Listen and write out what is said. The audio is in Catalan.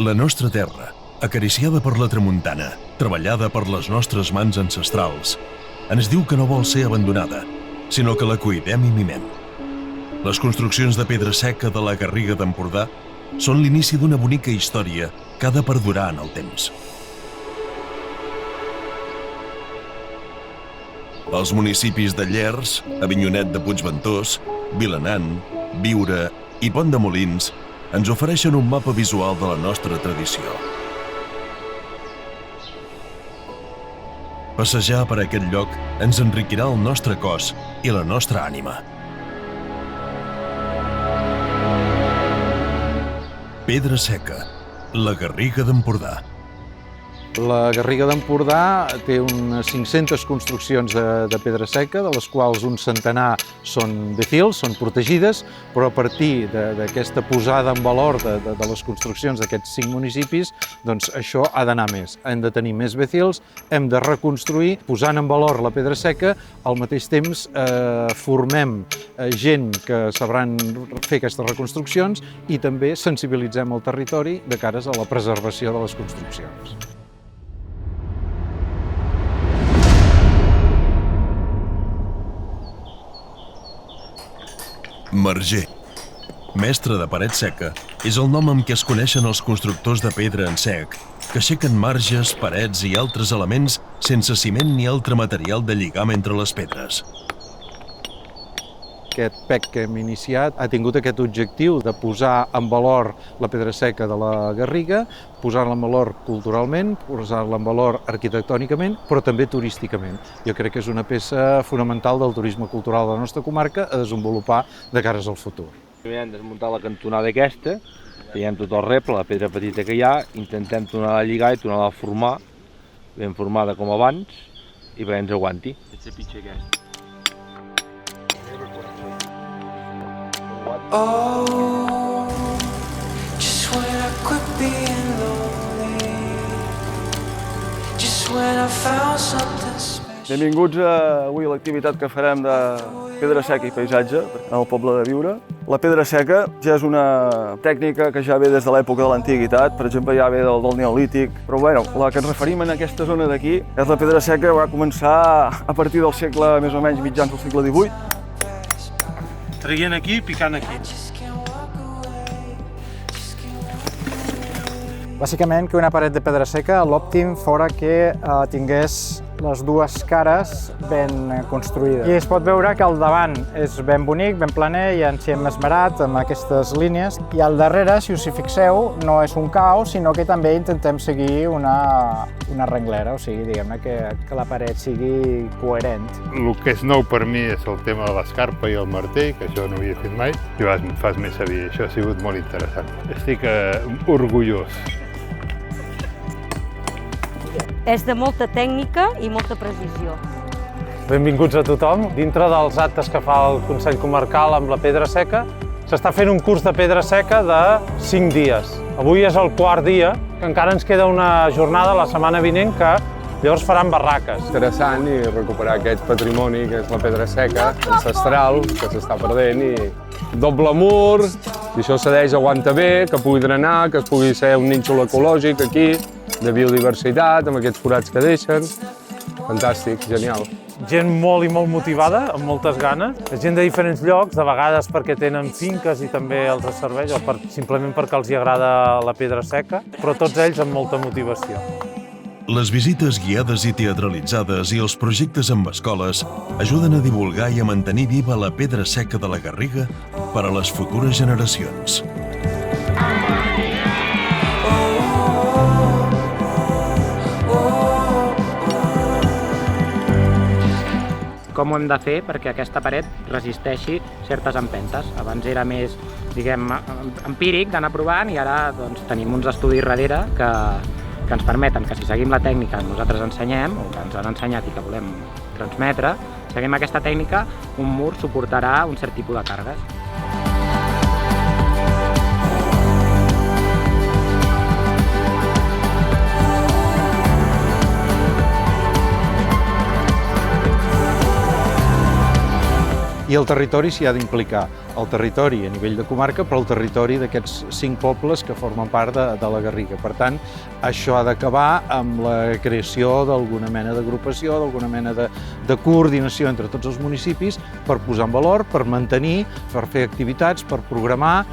La nostra terra, acariciada per la tramuntana, treballada per les nostres mans ancestrals, ens diu que no vol ser abandonada, sinó que la cuidem i mimem. Les construccions de pedra seca de la Garriga d'Empordà són l'inici d'una bonica història que ha de perdurar en el temps. Els municipis de Llers, Avinyonet de Puigventós, Vilanant, Biure i Pont de Molins ens ofereixen un mapa visual de la nostra tradició. Passejar per aquest lloc ens enriquirà el nostre cos i la nostra ànima. Pedra seca, la Garriga d'Empordà. La Garriga d'Empordà té unes 500 construccions de pedra seca, de les quals un centenar són BECILs, són protegides, però a partir d'aquesta posada en valor de les construccions d'aquests 5 municipis, doncs això ha d'anar més. Hem de tenir més BECILs, hem de reconstruir, posant en valor la pedra seca, al mateix temps formem gent que sabran fer aquestes reconstruccions i també sensibilitzem el territori de cares a la preservació de les construccions. Marger, mestre de paret seca, és el nom amb què es coneixen els constructors de pedra en sec, que aixequen marges, parets i altres elements sense ciment ni altre material de lligam entre les pedres. Aquest PEC que hem iniciat ha tingut aquest objectiu de posar en valor la pedra seca de la Garriga, posar-la en valor culturalment, posar-la en valor arquitectònicament, però també turísticament. Jo crec que és una peça fonamental del turisme cultural de la nostra comarca a desenvolupar de cares al futur. Primer hem desmuntat la cantonada aquesta, veiem tot el reble, la pedra petita que hi ha, intentem tornar a lligar i tornar a formar, ben formada com abans, i perquè ens aguanti. Aquesta pitxa aquesta. Oh, just when I quit being lonely, just when I found something special. Benvinguts avui a l'activitat que farem de pedra seca i paisatge al poble de Biure. La pedra seca ja és una tècnica que ja ve des de l'època de l'antiguitat, per exemple ja ve del Neolític, però bueno, la que ens referim en aquesta zona d'aquí és la pedra seca que va començar a partir del segle, més o menys mitjans del segle XVIII. Traient aquí i picant aquí. Bàsicament que una paret de pedra seca, l'òptim fora que tingués les dues cares ben construïdes. I es pot veure que al davant és ben bonic, ben planer, i ens hi hem esmerat amb aquestes línies. I al darrere, si us hi fixeu, no és un caos, sinó que també intentem seguir una renglera, o sigui, diguem-ne que la paret sigui coherent. El que és nou per mi és el tema de l'escarpa i el martell, que això no havia fet mai, i fas més saber, això ha sigut molt interessant. Estic orgullós. És de molta tècnica i molta precisió. Benvinguts a tothom. Dintre dels actes que fa el Consell Comarcal amb la pedra seca, s'està fent un curs de pedra seca de 5 dies. Avui és el 4 dia, que encara ens queda una jornada la setmana vinent que llavors faran barraques. Interessant i recuperar aquest patrimoni que és la pedra seca, ancestral, que s'està perdent, i doble mur, i això cedeix, aguanta bé, que pugui drenar, que pugui ser un nínxol ecològic aquí, de biodiversitat, amb aquests forats que deixen. Fantàstic, genial. Gent molt i molt motivada, amb moltes ganes. Gent de diferents llocs, de vegades perquè tenen finques i també els serveix, o simplement perquè els agrada la pedra seca, però tots ells amb molta motivació. Les visites guiades i teatralitzades i els projectes amb escoles ajuden a divulgar i a mantenir viva la pedra seca de la Garriga per a les futures generacions. Com ho hem de fer perquè aquesta paret resisteixi certes empentes. Abans era més, diguem, empíric d'anar provant i ara doncs, tenim uns estudis darrere que ens permeten que si seguim la tècnica que nosaltres ensenyem o que ens han ensenyat i que volem transmetre, seguim aquesta tècnica, un mur suportarà un cert tipus de càrregues. I el territori s'hi ha d'implicar, el territori a nivell de comarca, però el territori d'aquests 5 pobles que formen part de la Garriga. Per tant, això ha d'acabar amb la creació d'alguna mena d'agrupació, d'alguna mena de coordinació entre tots els municipis per posar en valor, per mantenir, per fer activitats, per programar.